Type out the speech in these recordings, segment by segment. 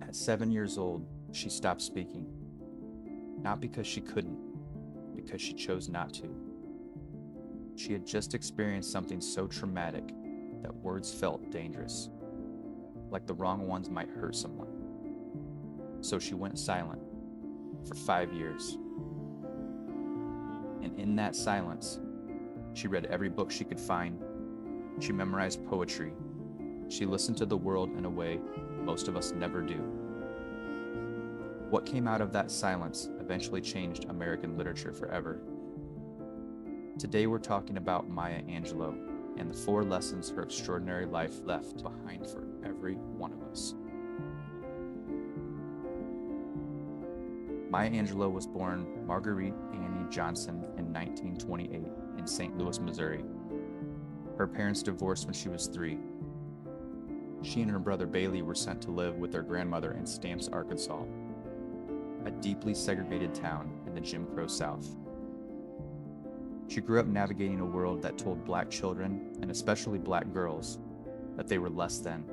At 7 years old, she stopped speaking, not because she couldn't, because she chose not to. She had just experienced something so traumatic that words felt dangerous, like the wrong ones might hurt someone. So she went silent for 5 years. And in that silence, she read every book she could find. She memorized poetry. She listened to the world in a way most of us never do. What came out of that silence eventually changed American literature forever. Today we're talking about Maya Angelou and the 4 lessons her extraordinary life left behind for every one of us. Maya Angelou was born Marguerite Annie Johnson in 1928 in St. Louis, Missouri. Her parents divorced when she was 3. She and her brother Bailey were sent to live with their grandmother in Stamps, Arkansas, a deeply segregated town in the Jim Crow South. She grew up navigating a world that told Black children, and especially Black girls, that they were less than,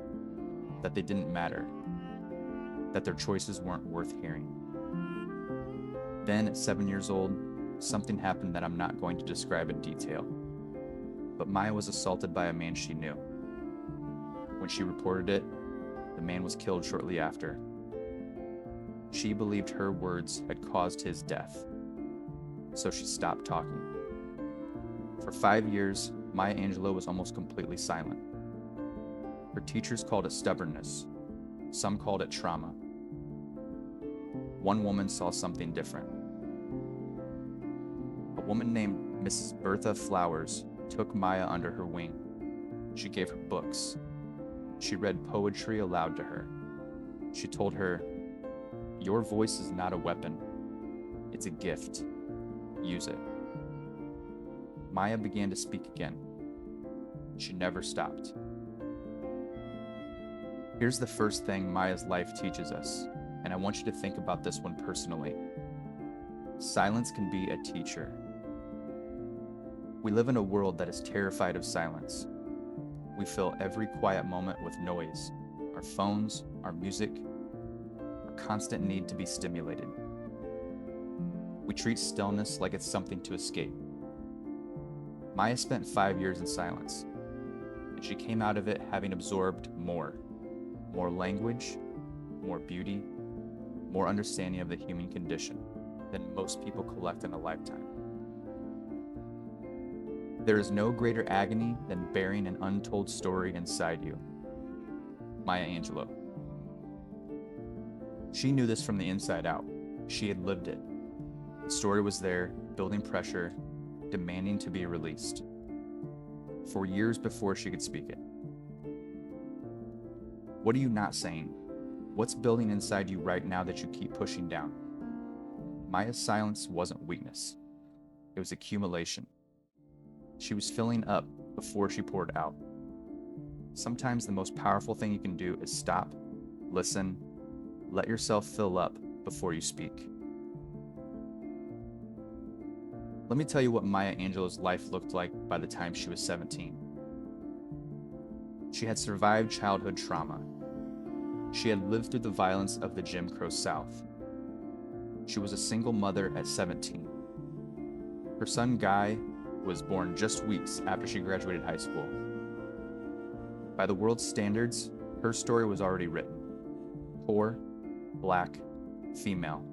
that they didn't matter, that their choices weren't worth hearing. Then, at 7 years old, something happened that I'm not going to describe in detail. But Maya was assaulted by a man she knew. When she reported it, the man was killed shortly after. She believed her words had caused his death, so she stopped talking. For 5 years, Maya Angelou was almost completely silent. Her teachers called it stubbornness. Some called it trauma. One woman saw something different. A woman named Mrs. Bertha Flowers took Maya under her wing. She gave her books. She read poetry aloud to her. She told her, "Your voice is not a weapon. It's a gift. Use it." Maya began to speak again. She never stopped. Here's the first thing Maya's life teaches us, and I want you to think about this one personally. Silence can be a teacher. We live in a world that is terrified of silence. We fill every quiet moment with noise, our phones, our music, our constant need to be stimulated. We treat stillness like it's something to escape. Maya spent 5 years in silence, and she came out of it having absorbed more language, more beauty, more understanding of the human condition than most people collect in a lifetime. There is no greater agony than bearing an untold story inside you. Maya Angelou. She knew this from the inside out. She had lived it. The story was there, building pressure, demanding to be released. For years before she could speak it. What are you not saying? What's building inside you right now that you keep pushing down? Maya's silence wasn't weakness. It was accumulation. She was filling up before she poured out. Sometimes the most powerful thing you can do is stop, listen, let yourself fill up before you speak. Let me tell you what Maya Angelou's life looked like by the time she was 17. She had survived childhood trauma. She had lived through the violence of the Jim Crow South. She was a single mother at 17. Her son Guy was born just weeks after she graduated high school. By the world's standards, her story was already written. Poor, Black, female,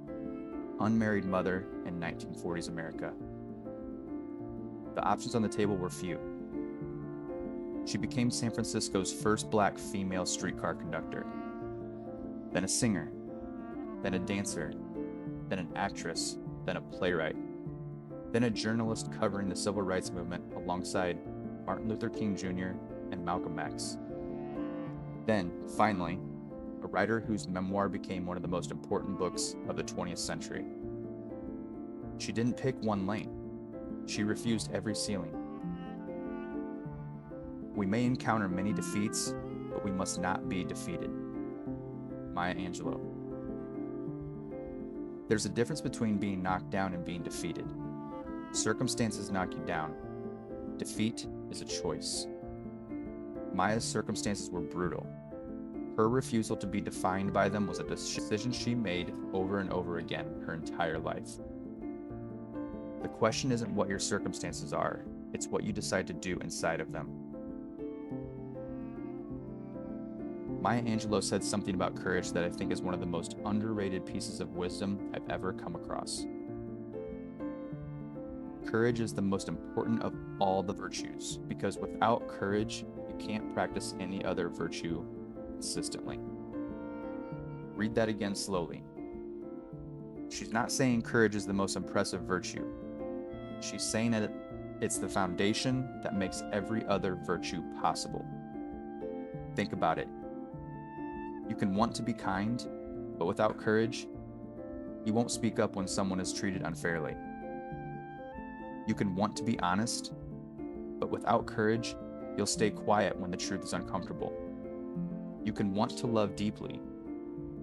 unmarried mother in 1940s America. The options on the table were few. She became San Francisco's first Black female streetcar conductor, then a singer, then a dancer, then an actress, then a playwright, then a journalist covering the civil rights movement alongside Martin Luther King Jr. and Malcolm X. Then, finally, a writer whose memoir became one of the most important books of the 20th century. She didn't pick one lane. She refused every ceiling. We may encounter many defeats, but we must not be defeated. Maya Angelou. There's a difference between being knocked down and being defeated. Circumstances knock you down. Defeat is a choice. Maya's circumstances were brutal. Her refusal to be defined by them was a decision she made over and over again her entire life. The question isn't what your circumstances are, it's what you decide to do inside of them. Maya Angelou said something about courage that I think is one of the most underrated pieces of wisdom I've ever come across. Courage is the most important of all the virtues, because without courage, you can't practice any other virtue consistently. Read that again slowly. She's not saying courage is the most impressive virtue. She's saying that it's the foundation that makes every other virtue possible. Think about it. You can want to be kind, but without courage, you won't speak up when someone is treated unfairly. You can want to be honest, but without courage, you'll stay quiet when the truth is uncomfortable. You can want to love deeply,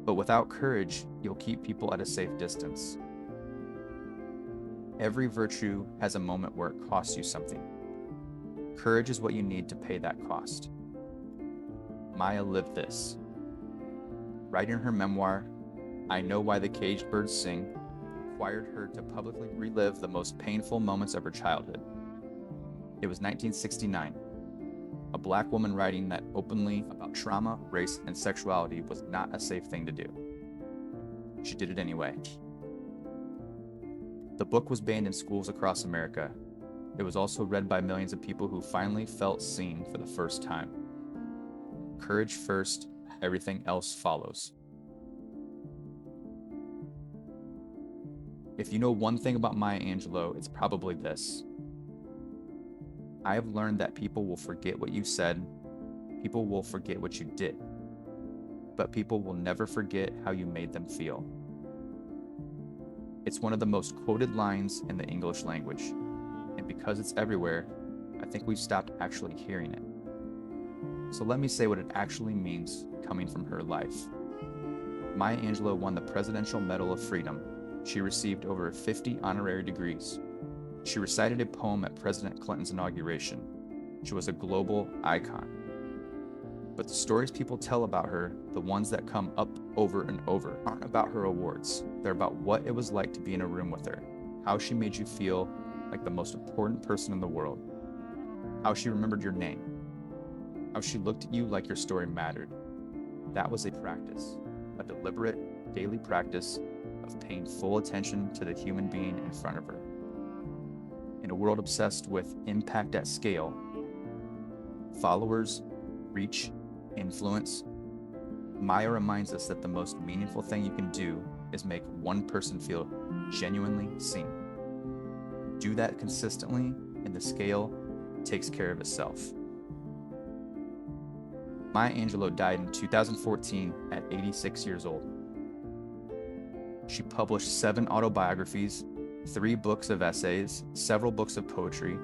but without courage, you'll keep people at a safe distance. Every virtue has a moment where it costs you something. Courage is what you need to pay that cost. Maya lived this. Writing her memoir, I Know Why the Caged Birds Sing, required her to publicly relive the most painful moments of her childhood. It was 1969. A Black woman writing that openly about trauma, race, and sexuality was not a safe thing to do. She did it anyway. The book was banned in schools across America. It was also read by millions of people who finally felt seen for the first time. Courage first, everything else follows. If you know one thing about Maya Angelou, it's probably this. I have learned that people will forget what you said, people will forget what you did, but people will never forget how you made them feel. It's one of the most quoted lines in the English language, and because it's everywhere, I think we've stopped actually hearing it. So let me say what it actually means coming from her life. Maya Angelou won the Presidential Medal of Freedom. She received over 50 honorary degrees. She recited a poem at President Clinton's inauguration. She was a global icon. But the stories people tell about her, the ones that come up over and over, aren't about her awards. They're about what it was like to be in a room with her, how she made you feel like the most important person in the world, how she remembered your name, how she looked at you like your story mattered. That was a practice, a deliberate daily practice of paying full attention to the human being in front of her. In a world obsessed with impact at scale, followers, reach, influence, Maya reminds us that the most meaningful thing you can do is make one person feel genuinely seen. Do that consistently, and the scale takes care of itself. Maya Angelou died in 2014 at 86 years old. She published 7 autobiographies, 3 books of essays, several books of poetry,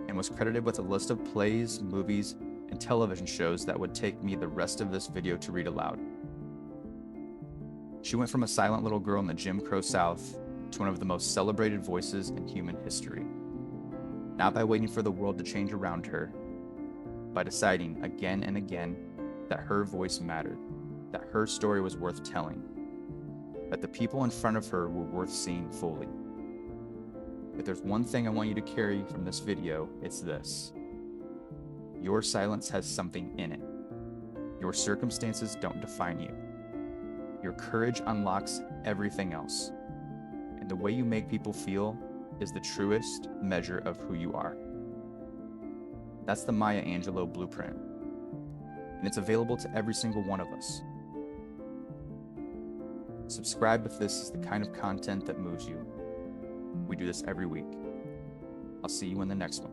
and was credited with a list of plays, movies, and television shows that would take me the rest of this video to read aloud. She went from a silent little girl in the Jim Crow South to one of the most celebrated voices in human history. Not by waiting for the world to change around her, by deciding again and again that her voice mattered, that her story was worth telling, that the people in front of her were worth seeing fully. If there's one thing I want you to carry from this video, it's this. Your silence has something in it. Your circumstances don't define you. Your courage unlocks everything else. And the way you make people feel is the truest measure of who you are. That's the Maya Angelou blueprint. And it's available to every single one of us. Subscribe if this is the kind of content that moves you. We do this every week. I'll see you in the next one.